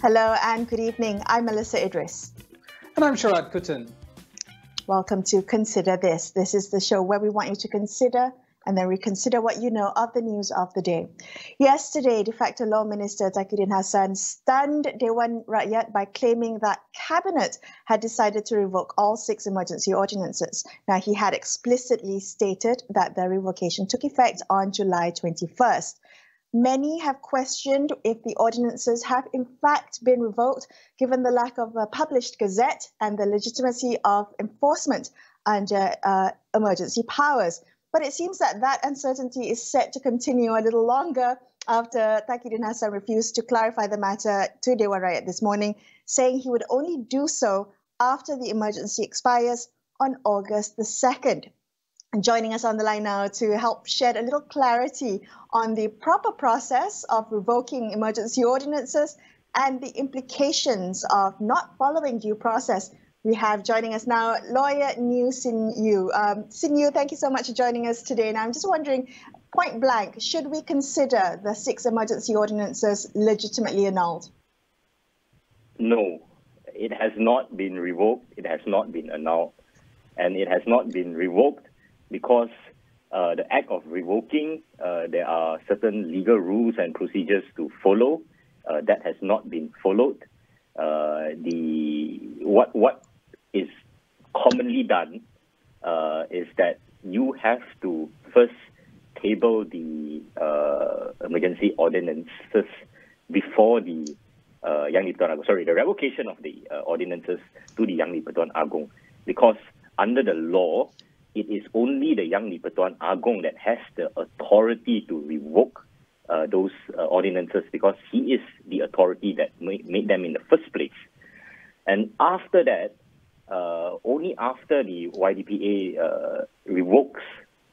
Hello and good evening. I'm Melisa Idris. And I'm Sharaad Kuttan. Welcome to Consider This. This is the show where we want you to consider and then reconsider what you know of the news of the day. Yesterday, de facto Law Minister Taqiyuddin Hassan stunned Dewan Rakyat by claiming that Cabinet had decided to revoke all 6 emergency ordinances. Now, he had explicitly stated that the revocation took effect on July 21st. Many have questioned if the ordinances have in fact been revoked, given the lack of a published gazette and the legitimacy of enforcement under emergency powers. But it seems that uncertainty is set to continue a little longer after Taqiyuddin Hassan refused to clarify the matter to Dewan Rakyat this morning, saying he would only do so after the emergency expires on August the 2nd. And joining us on the line now to help shed a little clarity on the proper process of revoking emergency ordinances and the implications of not following due process. We have joining us now lawyer Sin Yew. Sin Yew, thank you so much for joining us today. And I'm just wondering, point blank, should we consider the 6 emergency ordinances legitimately annulled? No, it has not been revoked. It has not been annulled. And it has not been revoked because the act of revoking, there are certain legal rules and procedures to follow. That has not been followed. What is commonly done is that you have to first table the emergency ordinances before the Yang di-Pertuan Agong, the revocation of the ordinances to the Yang di-Pertuan Agong, because under the law, it is only the Yang di-Pertuan Agong that has the authority to revoke those ordinances, because he is the authority that made them in the first place. And after that, only after the YDPA revokes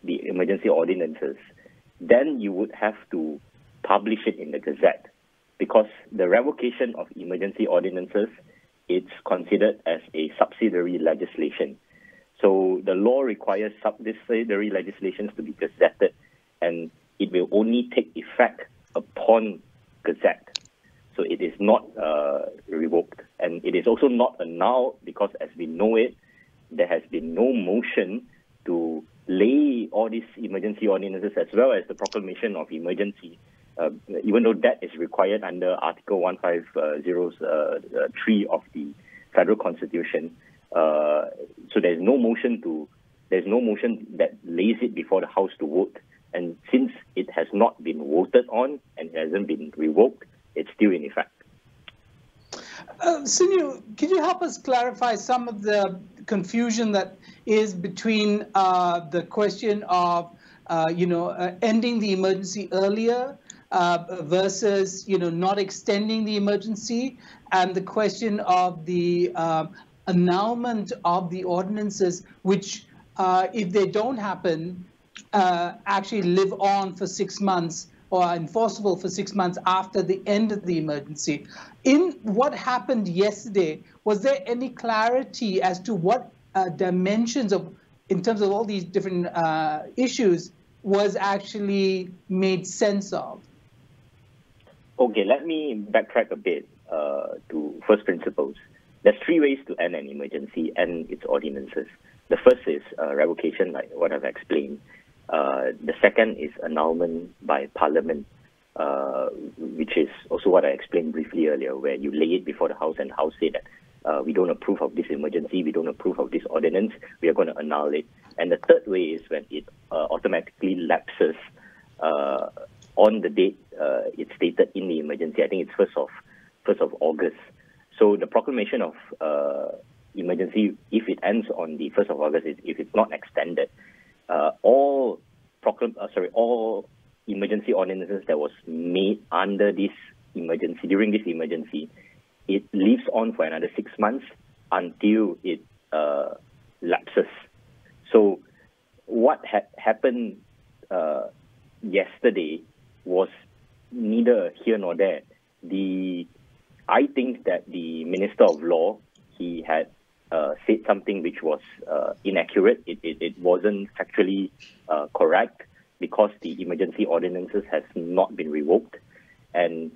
the emergency ordinances, then you would have to publish it in the Gazette, because the revocation of emergency ordinances, it's considered as a subsidiary legislation. So the law requires subsidiary legislations to be gazetted, and it will only take effect upon Gazette. So it is not revoked. And it is also not annulled because, as we know it, there has been no motion to lay all these emergency ordinances as well as the proclamation of emergency, even though that is required under Article 150(3) of the Federal Constitution. So there's no motion that lays it before the House to vote. And since it has not been voted on and it hasn't been revoked, it's still in effect. Sin Yew, can you help us clarify some of the confusion that is between the question of, ending the emergency earlier versus, not extending the emergency, and the question of the annulment of the ordinances, which, if they don't happen, actually live on for 6 months or are enforceable for 6 months after the end of the emergency. In what happened yesterday, was there any clarity as to what dimensions in terms of all these different issues, was actually made sense of? Okay, let me backtrack a bit to first principles. There's 3 ways to end an emergency and its ordinances. The first is revocation, like what I've explained. The second is annulment by Parliament, which is also what I explained briefly earlier, where you lay it before the House and the House say that we don't approve of this emergency, we don't approve of this ordinance, we are going to annul it. And the third way is when it automatically lapses on the date it's stated in the emergency. I think it's 1st of August. So the proclamation of emergency, if it ends on the 1st of August, if it's not extended, all emergency ordinances that was made under this emergency, during this emergency, it lives on for another 6 months until it lapses. So what had happened yesterday was neither here nor there. I think that the Minister of Law, he had said something which was inaccurate. It wasn't factually correct, because the emergency ordinances has not been revoked. And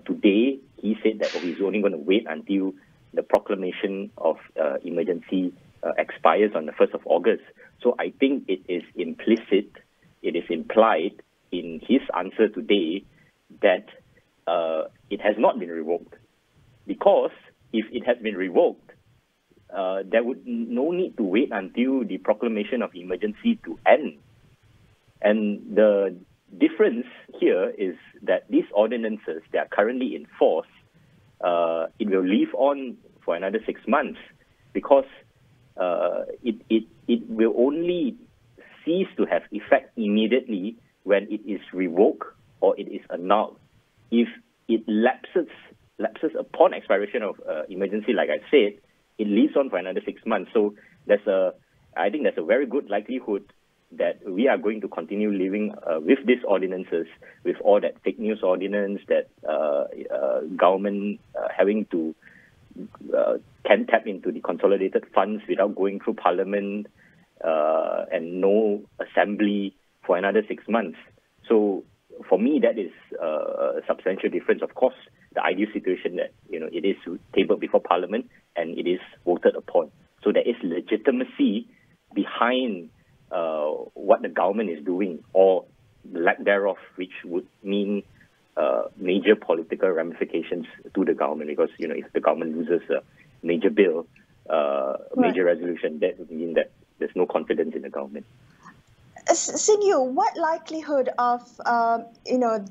Today, he said that he's only going to wait until the proclamation of emergency expires on the 1st of August. So I think it is implicit, it is implied in his answer today that it has not been revoked. Because if it has been revoked, there would no need to wait until the proclamation of emergency to end. And the difference here is that these ordinances that are currently in force, it will live on for another 6 months because it will only cease to have effect immediately when it is revoked or it is annulled. If it lapses upon expiration of emergency, like I said, it lives on for another 6 months. So I think there's a very good likelihood that we are going to continue living with these ordinances, with all that fake news ordinance, that government having to can tap into the consolidated funds without going through parliament and no assembly for another 6 months. So for me, that is a substantial difference. Of course, the ideal situation that it is tabled before parliament and it is voted upon. So there is legitimacy behind what the government is doing, or lack thereof, which would mean major political ramifications to the government. Because if the government loses a major bill, major resolution, that would mean that there's no confidence in the government. Sin Yew, what likelihood of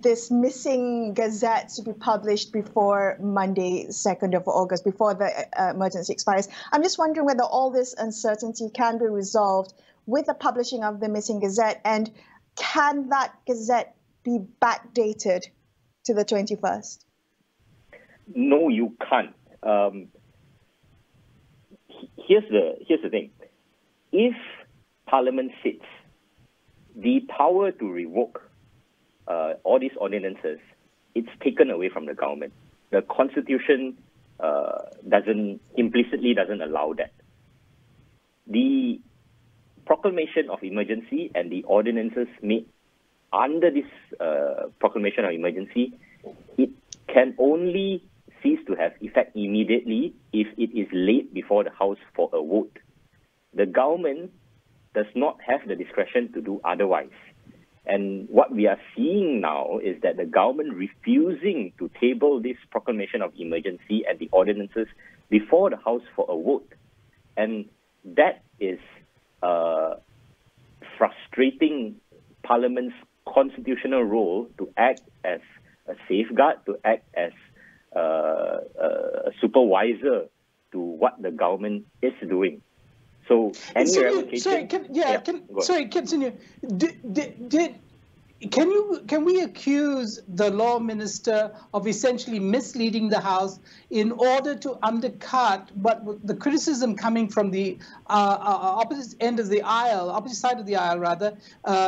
this missing gazette to be published before Monday, 2nd of August, before the emergency expires? I'm just wondering whether all this uncertainty can be resolved with the publishing of the missing gazette, and can that gazette be backdated to the 21st? No, you can't. Here's the thing. If Parliament sits, the power to revoke all these ordinances, it's taken away from the government. The Constitution implicitly doesn't allow that. The proclamation of emergency and the ordinances made under this proclamation of emergency, it can only cease to have effect immediately if it is laid before the House for a vote. The government does not have the discretion to do otherwise. And what we are seeing now is that the government refusing to table this proclamation of emergency and the ordinances before the House for a vote. And that is frustrating Parliament's constitutional role to act as a safeguard, to act as a supervisor to what the government is doing. So any revocation... Continue. Can we accuse the law minister of essentially misleading the House in order to undercut what the criticism coming from the opposite end of the aisle, opposite side of the aisle rather,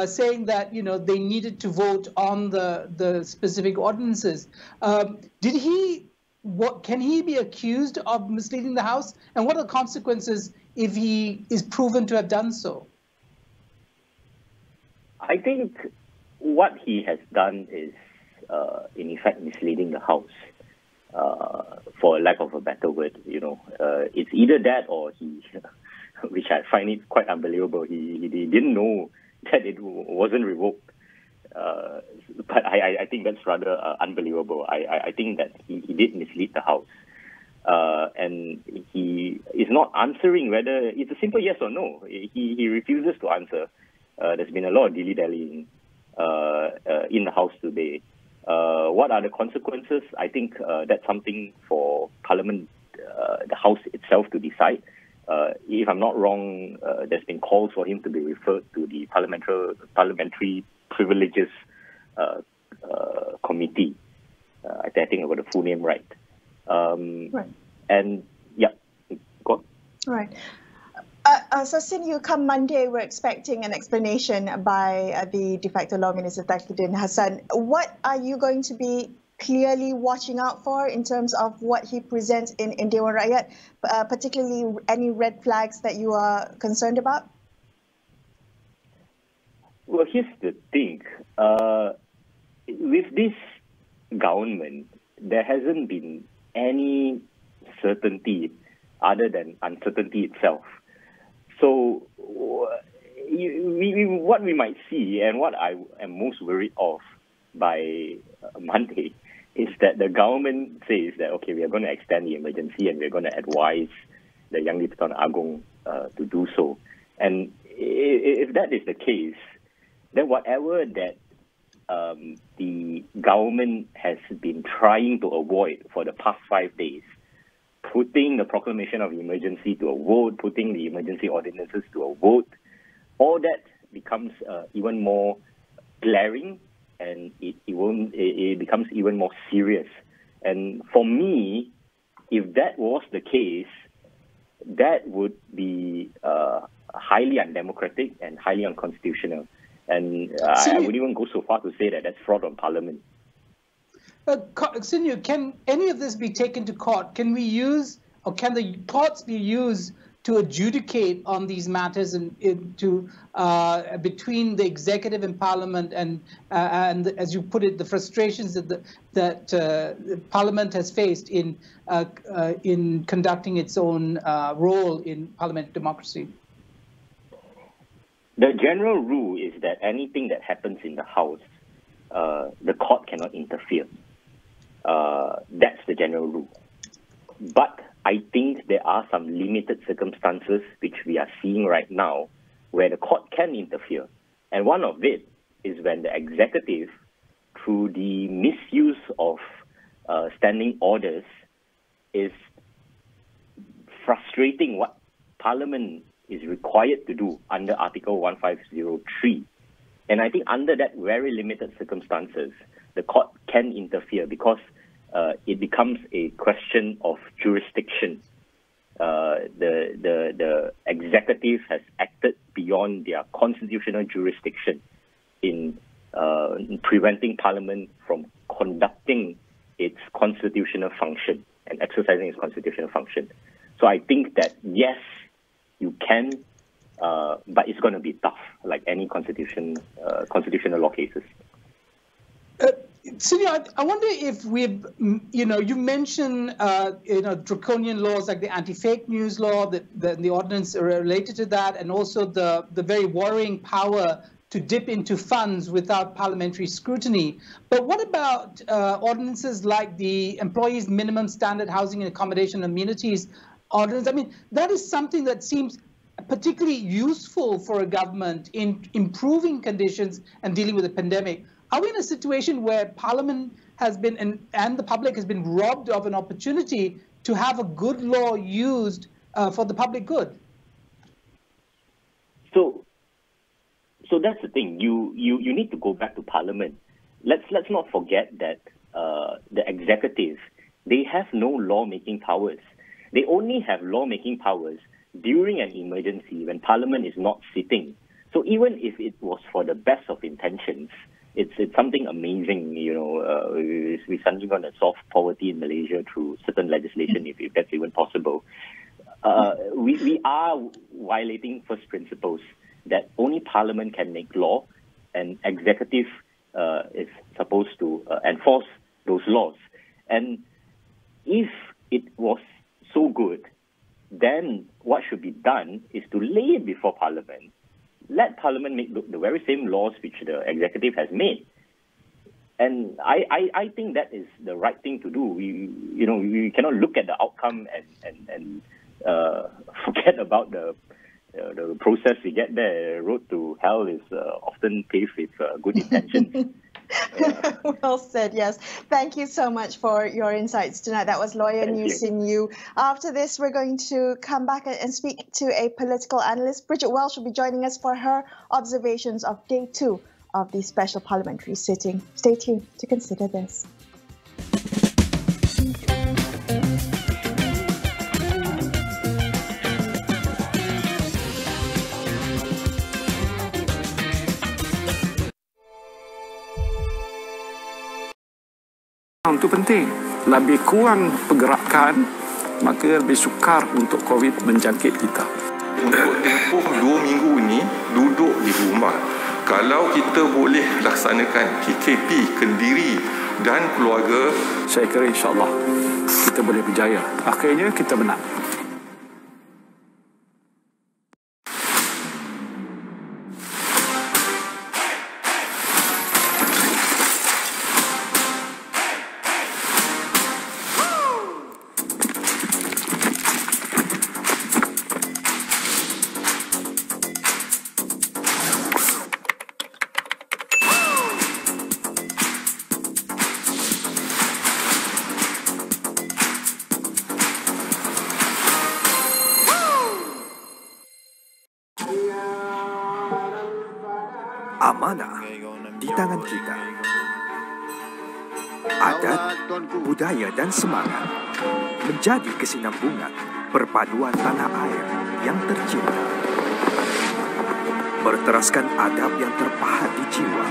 saying that they needed to vote on the specific ordinances? Can he be accused of misleading the House? And what are the consequences if he is proven to have done so? I think what he has done is, in effect, misleading the House, for lack of a better word. It's either that or he, which I find it quite unbelievable. He didn't know that it wasn't revoked. But I think that's rather unbelievable. I think that he did mislead the House. And he is not answering whether it's a simple yes or no. He refuses to answer. There's been a lot of dilly-dallying in the House today. What are the consequences? I think that's something for Parliament, the House itself, to decide. If I'm not wrong, there's been calls for him to be referred to the Parliamentary Privileges Committee. I think I got the full name right. Right. And yeah, go on. Right. So Sin Yew, come Monday, we're expecting an explanation by the de facto law minister, Kuttan Hassan. What are you going to be clearly watching out for in terms of what he presents in Dewan Rakyat, particularly any red flags that you are concerned about? Well, here's the thing. With this government, there hasn't been any certainty other than uncertainty itself. So what we might see, and what I am most worried of by Monday, is that the government says that, okay, we are going to extend the emergency and we're going to advise the Yang di-Pertuan Agong to do so. And if that is the case, then whatever that the government has been trying to avoid for the past 5 days, putting the proclamation of emergency to a vote, putting the emergency ordinances to a vote, all that becomes even more glaring, and it becomes even more serious. And for me, if that was the case, that would be highly undemocratic and highly unconstitutional. And I would even go so far to say that that's fraud on Parliament. Sin Yew, can any of this be taken to court? Can we use, or can the courts be used to adjudicate on these matters and between the executive and Parliament, and as you put it, the frustrations that Parliament has faced in conducting its own role in parliamentary democracy? The general rule is that anything that happens in the House, the court cannot interfere. That's the general rule. But I think there are some limited circumstances which we are seeing right now where the court can interfere. And one of it is when the executive, through the misuse of standing orders, is frustrating what Parliament is required to do under Article 1503. And I think under that very limited circumstances, the court can interfere because it becomes a question of jurisdiction. The executive has acted beyond their constitutional jurisdiction in preventing Parliament from conducting its constitutional function and exercising its constitutional function. So I think that, yes, you can, but it's going to be tough, like any constitutional law cases. Sin Yew, I wonder if we've, you mentioned, draconian laws like the anti-fake news law, the ordinance related to that, and also the very worrying power to dip into funds without parliamentary scrutiny. But what about ordinances like the Employees Minimum Standard Housing and Accommodation Amenities Ordinance? I mean, that is something that seems particularly useful for a government in improving conditions and dealing with the pandemic. Are we in a situation where Parliament has been, and the public has been robbed of an opportunity to have a good law used for the public good? So that's the thing. You need to go back to Parliament. Let's not forget that the executive, they have no lawmaking powers. They only have lawmaking powers during an emergency when Parliament is not sitting. So even if it was for the best of intentions, it's something amazing, we're suddenly going to solve poverty in Malaysia through certain legislation, if that's even possible. We are violating first principles that only Parliament can make law, and executive is supposed to enforce those laws. And if it was so good, then what should be done is to lay it before Parliament. Let Parliament make the very same laws which the executive has made. And I think that is the right thing to do. We cannot look at the outcome and forget about the process we get there. Road to hell is often paved with good intentions. Well said, yes. Thank you so much for your insights tonight. That was lawyer Sin Yew. After this, we're going to come back and speak to a political analyst. Bridget Welsh will be joining us for her observations of day 2 of the special parliamentary sitting. Stay tuned to consider this. Itu penting. Lebih kurang pergerakan, maka lebih sukar untuk COVID menjangkit kita. Untuk tempoh 2 minggu ini, duduk di rumah Kalau kita boleh laksanakan KKP Kendiri dan keluarga, saya kira insya-Allah kita boleh berjaya. Akhirnya kita menang. Amanah di tangan kita. Adat, budaya dan semangat menjadi kesinambungan perpaduan tanah air yang tercinta. Berteraskan adab yang terpahat di jiwa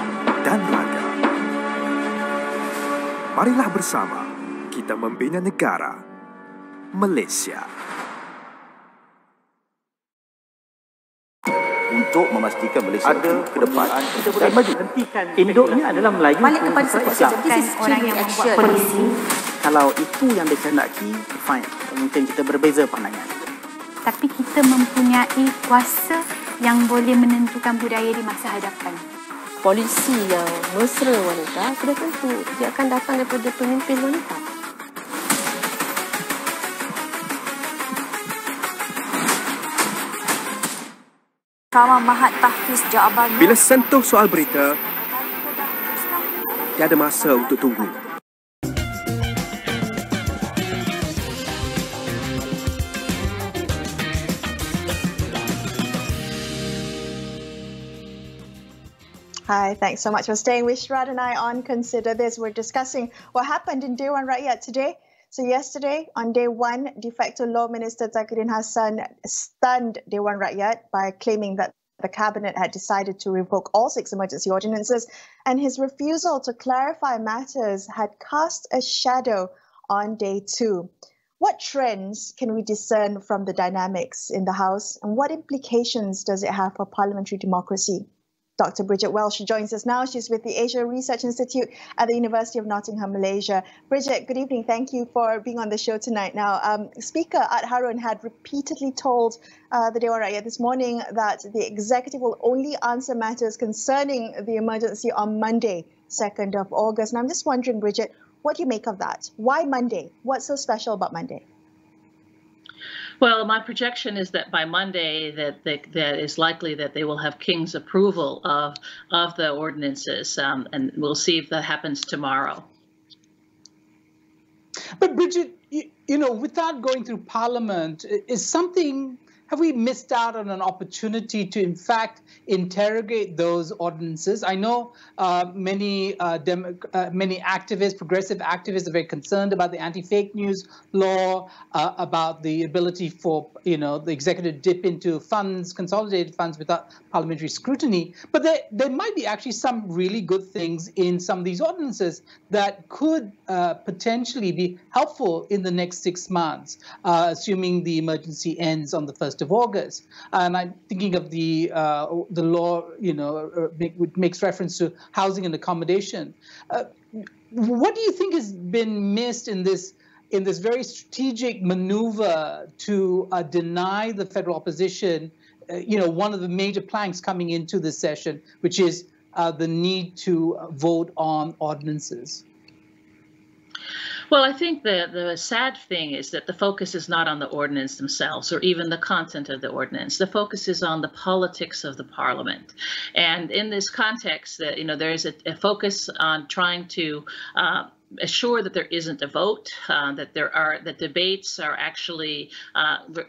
dan raga. Marilah bersama kita membina negara Malaysia. Untuk memastikan Malaysia ada ke depan kita boleh hentikan induknya adalah Melayu balik kepada seperti orang yang membuat polisi. Kalau itu yang dikehendaki, fine, mungkin kita berbeza pandangan, tapi kita mempunyai kuasa yang boleh menentukan budaya di masa hadapan. Polisi yang mesra wanita sudah tentu dia akan datang daripada pemimpin wanita. Sama Mahat Tahfiz jawabannya. Bila sentuh soal berita, tiada masa untuk tunggu. Hi, thanks so much for staying with Sharaad and I on Consider This. We're discussing what happened in Dewan Rakyat today. So yesterday, on day one, de facto Law Minister Zakidin Hassan stunned Dewan Rakyat by claiming that the cabinet had decided to revoke all 6 emergency ordinances, and his refusal to clarify matters had cast a shadow on day two. What trends can we discern from the dynamics in the House, and what implications does it have for parliamentary democracy? Dr. Bridget Welsh joins us now. She's with the Asia Research Institute at the University of Nottingham, Malaysia. Bridget, good evening. Thank you for being on the show tonight. Now, Speaker Ad Harun had repeatedly told the Dewan Rakyat this morning that the executive will only answer matters concerning the emergency on Monday, 2nd of August. And I'm just wondering, Bridget, what do you make of that? Why Monday? What's so special about Monday? Well, my projection is that by Monday, that is likely that they will have King's approval of the ordinances, and we'll see if that happens tomorrow. But Bridget, you know, without going through Parliament, have we missed out on an opportunity to, in fact, interrogate those ordinances? I know many activists, progressive activists, are very concerned about the anti-fake news law, about the ability for, you know, the executive to dip into funds, consolidated funds, without parliamentary scrutiny. But there might be actually some really good things in some of these ordinances that could potentially be helpful in the next 6 months, assuming the emergency ends on the 1st of August. And I'm thinking of the law, you know, which makes reference to housing and accommodation. What do you think has been missed in this very strategic maneuver to deny the federal opposition, you know, one of the major planks coming into this session, which is the need to vote on ordinances? Well, I think the sad thing is that the focus is not on the ordinance themselves or even the content of the ordinance. The focus is on the politics of the parliament. And in this context, you know, there is a focus on trying to assure that there isn't a vote, that debates are actually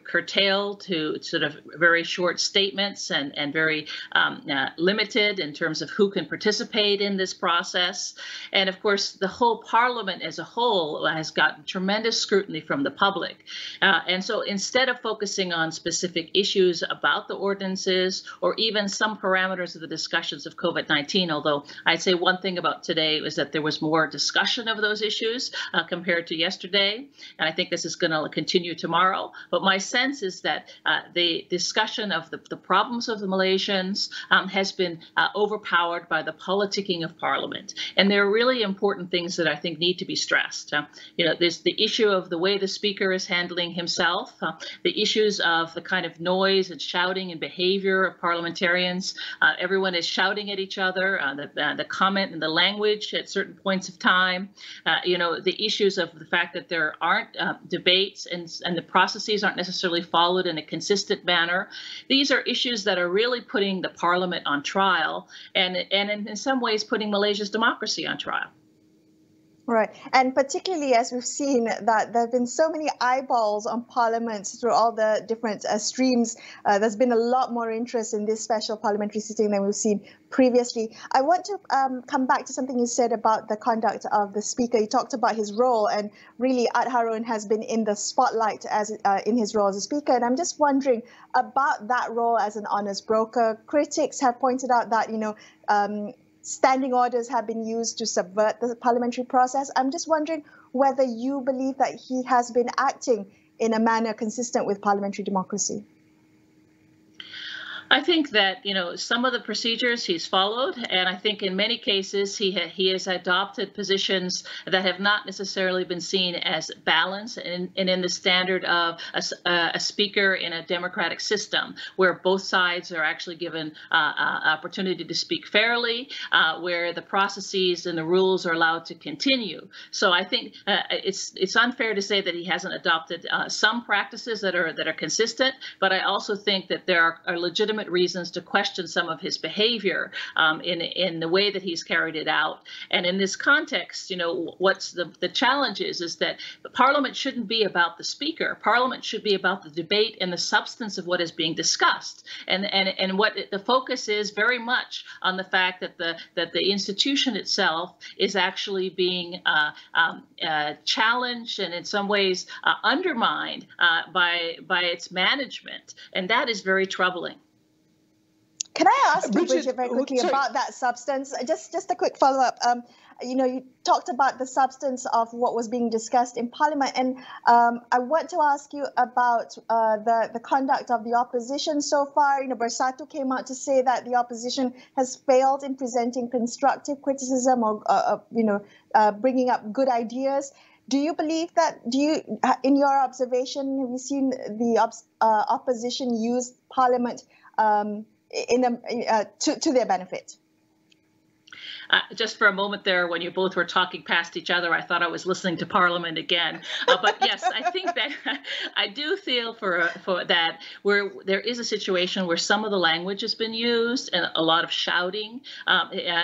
curtailed to sort of very short statements and very limited in terms of who can participate in this process. And of course, the whole parliament as a whole has gotten tremendous scrutiny from the public. And so instead of focusing on specific issues about the ordinances or even some parameters of the discussions of COVID-19, although I'd say one thing about today was that there was more discussion of those issues compared to yesterday. And I think this is going to continue tomorrow. But my sense is that the discussion of the problems of the Malaysians has been overpowered by the politicking of Parliament. And there are really important things that I think need to be stressed. There's the issue of the way the Speaker is handling himself, the issues of the kind of noise and shouting and behavior of parliamentarians. Everyone is shouting at each other, the comment and the language at certain points of time. The issues of the fact that there aren't debates and the processes aren't necessarily followed in a consistent manner. These are issues that are really putting the Parliament on trial and in some ways putting Malaysia's democracy on trial. Right. And particularly as we've seen that there have been so many eyeballs on Parliament through all the different streams, there's been a lot more interest in this special parliamentary sitting than we've seen previously. I want to come back to something you said about the conduct of the Speaker. You talked about his role, and really Ad Harun has been in the spotlight as in his role as a Speaker. And I'm just wondering about that role as an honest broker. Critics have pointed out that, standing orders have been used to subvert the parliamentary process. I'm just wondering whether you believe that he has been acting in a manner consistent with parliamentary democracy. I think that, some of the procedures he's followed, and I think in many cases he has adopted positions that have not necessarily been seen as balanced and in the standard of a speaker in a democratic system where both sides are actually given opportunity to speak fairly, where the processes and the rules are allowed to continue. So I think it's unfair to say that he hasn't adopted some practices that are consistent, but I also think that there are legitimate reasons to question some of his behavior in the way that he's carried it out. And in this context, what's the challenge is that Parliament shouldn't be about the Speaker. Parliament should be about the debate and the substance of what is being discussed. And what the focus is very much on the fact that the institution itself is actually being challenged and in some ways undermined by its management. And that is very troubling. Can I ask you, Bridget, very quickly about that substance? Just a quick follow-up. You talked about the substance of what was being discussed in Parliament, and I want to ask you about the conduct of the opposition so far. Bersatu came out to say that the opposition has failed in presenting constructive criticism or bringing up good ideas. Do you believe that? In your observation, have you seen the opposition use Parliament to their benefit? Just for a moment there, when you both were talking past each other, I thought I was listening to Parliament again. But yes, I think that I do feel for that where there is a situation where some of the language has been used and a lot of shouting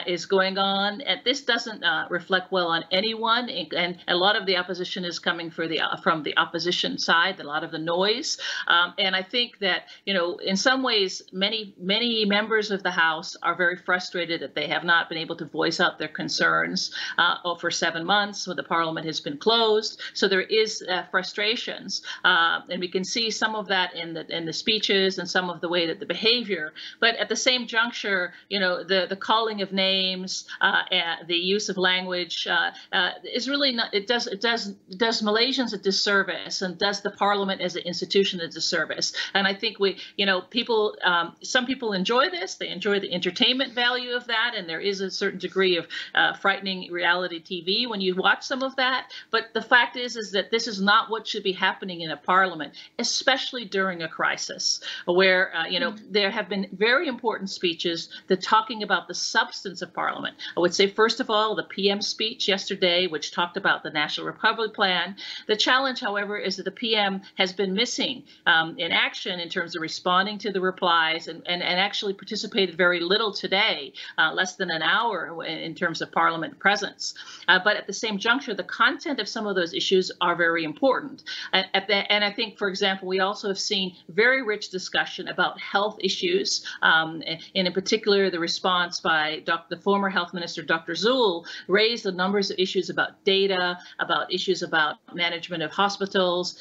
is going on. And this doesn't reflect well on anyone. And a lot of the opposition is coming from the opposition side, a lot of the noise. And I think that, in some ways, many members of the House are very frustrated that they have not been able to voice out their concerns for 7 months when the Parliament has been closed. So there is frustrations, and we can see some of that in the speeches and some of the way that the behavior. But at the same juncture, the calling of names, the use of language is really not. It does Malaysians a disservice and does the Parliament as an institution a disservice. And I think some people enjoy this. They enjoy the entertainment value of that, and there is a certain degree of frightening reality TV when you watch some of that. But the fact is that this is not what should be happening in a Parliament, especially during a crisis where, there have been very important speeches that talking about the substance of Parliament. I would say, first of all, the PM speech yesterday, which talked about the National Republic Plan. The challenge, however, is that the PM has been missing in action in terms of responding to the replies and actually participated very little today, less than an hour in terms of Parliament presence. But at the same juncture, the content of some of those issues are very important. And I think, for example, we also have seen very rich discussion about health issues, and in particular, the response by the former Health Minister, Dr. Zul, raised a number of issues about data, about issues about management of hospitals,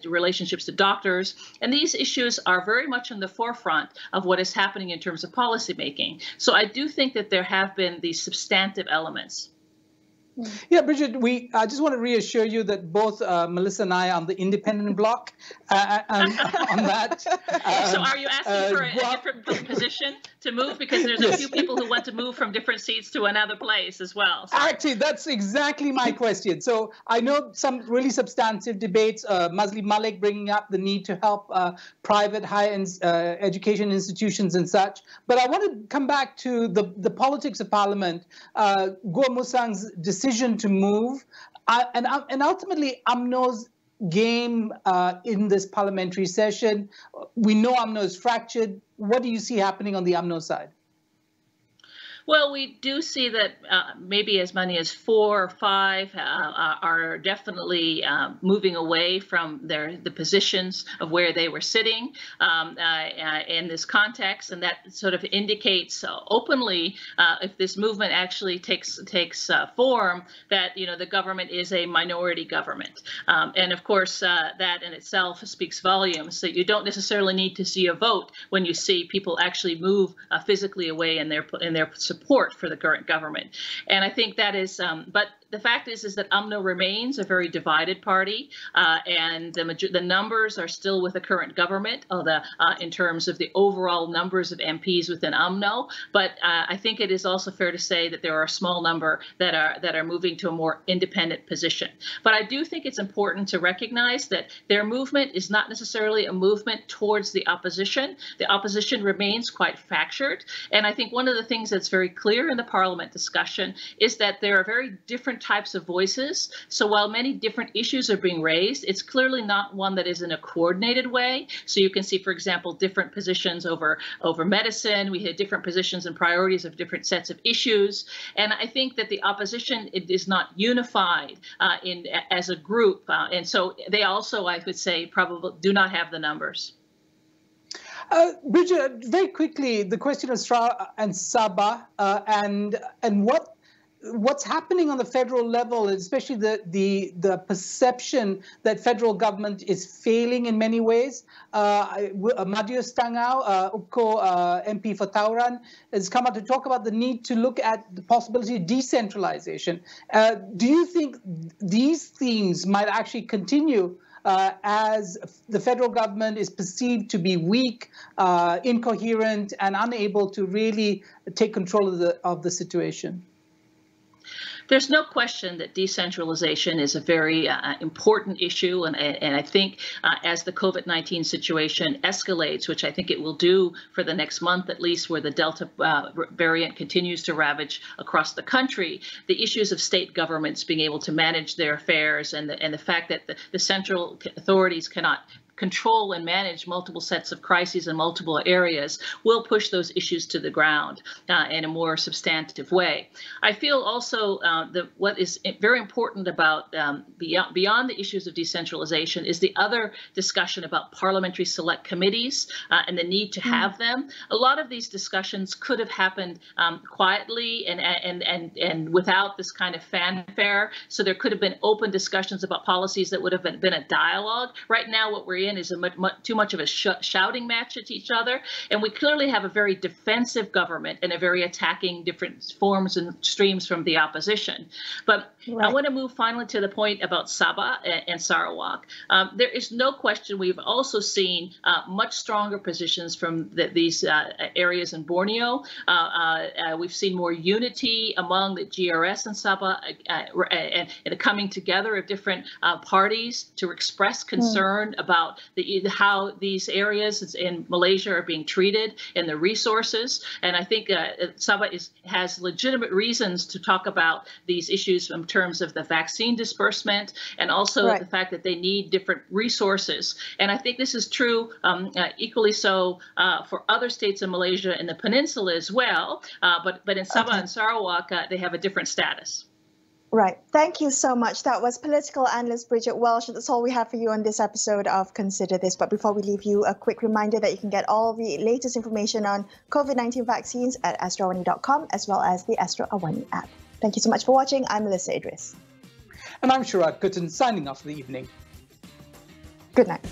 relationships to doctors. And these issues are very much in the forefront of what is happening in terms of policymaking. So I do think that there have been these substantive elements. Yeah, Bridget, I just want to reassure you that both Melissa and I are on the independent block on that. So are you asking for a different position to move? Because there's a few people who want to move from different seats to another place as well. So. Actually, that's exactly my question. So I know some really substantive debates, Masli Malik bringing up the need to help private high-end education institutions and such. But I want to come back to the politics of Parliament. Gua Musang's decision to move, and ultimately UMNO's game in this parliamentary session. We know UMNO is fractured. What do you see happening on the UMNO side? Well, we do see that maybe as many as 4 or 5 are definitely moving away from the positions of where they were sitting in this context, and that sort of indicates openly, if this movement actually takes form, that the government is a minority government, and of course that in itself speaks volumes. So you don't necessarily need to see a vote when you see people actually move physically away in their support for the current government. And I think that is, but the fact is that UMNO remains a very divided party, and the numbers are still with the current government, in terms of the overall numbers of MPs within UMNO. But I think it is also fair to say that there are a small number that are moving to a more independent position. But I do think it's important to recognize that their movement is not necessarily a movement towards the opposition. The opposition remains quite fractured, and I think one of the things that's very clear in the Parliament discussion is that there are very different types of voices. So while many different issues are being raised, it's clearly not one that is in a coordinated way. So you can see, for example, different positions over medicine. We had different positions and priorities of different sets of issues. And I think that the opposition is not unified as a group. And so they also, I would say, probably do not have the numbers. Bridget, very quickly, the question of Sarawak and Sabah and what's happening on the federal level, especially the perception that federal government is failing in many ways. Madius Tangau, UPCO MP for Tauran, has come out to talk about the need to look at the possibility of decentralization. Do you think these themes might actually continue as the federal government is perceived to be weak, incoherent, and unable to really take control of the situation? There's no question that decentralization is a very important issue, and I think as the COVID-19 situation escalates, which I think it will do for the next month at least, where the Delta variant continues to ravage across the country, the issues of state governments being able to manage their affairs and the fact that the central authorities cannot control and manage multiple sets of crises in multiple areas will push those issues to the ground in a more substantive way. I feel also that what is very important about beyond the issues of decentralization is the other discussion about parliamentary select committees and the need to have them. A lot of these discussions could have happened quietly and without this kind of fanfare. So there could have been open discussions about policies that would have been a dialogue. Right now, what we're in is too much of a shouting match at each other, and we clearly have a very defensive government and a very attacking different forms and streams from the opposition. But I want to move finally to the point about Sabah and Sarawak. There is no question we've also seen much stronger positions from these areas in Borneo. We've seen more unity among the GRS and Sabah and the coming together of different parties to express concern about how these areas in Malaysia are being treated and the resources. And I think Sabah has legitimate reasons to talk about these issues in terms of the vaccine disbursement and also the fact that they need different resources. And I think this is true equally so for other states in Malaysia and the peninsula as well. But in Sabah and Sarawak, they have a different status. Right. Thank you so much. That was political analyst Bridget Welsh. That's all we have for you on this episode of Consider This. But before we leave you, a quick reminder that you can get all the latest information on COVID-19 vaccines at astroawani.com as well as the Astro AWANI app. Thank you so much for watching. I'm Melisa Idris. And I'm Sharaad Kuttan, signing off for the evening. Good night.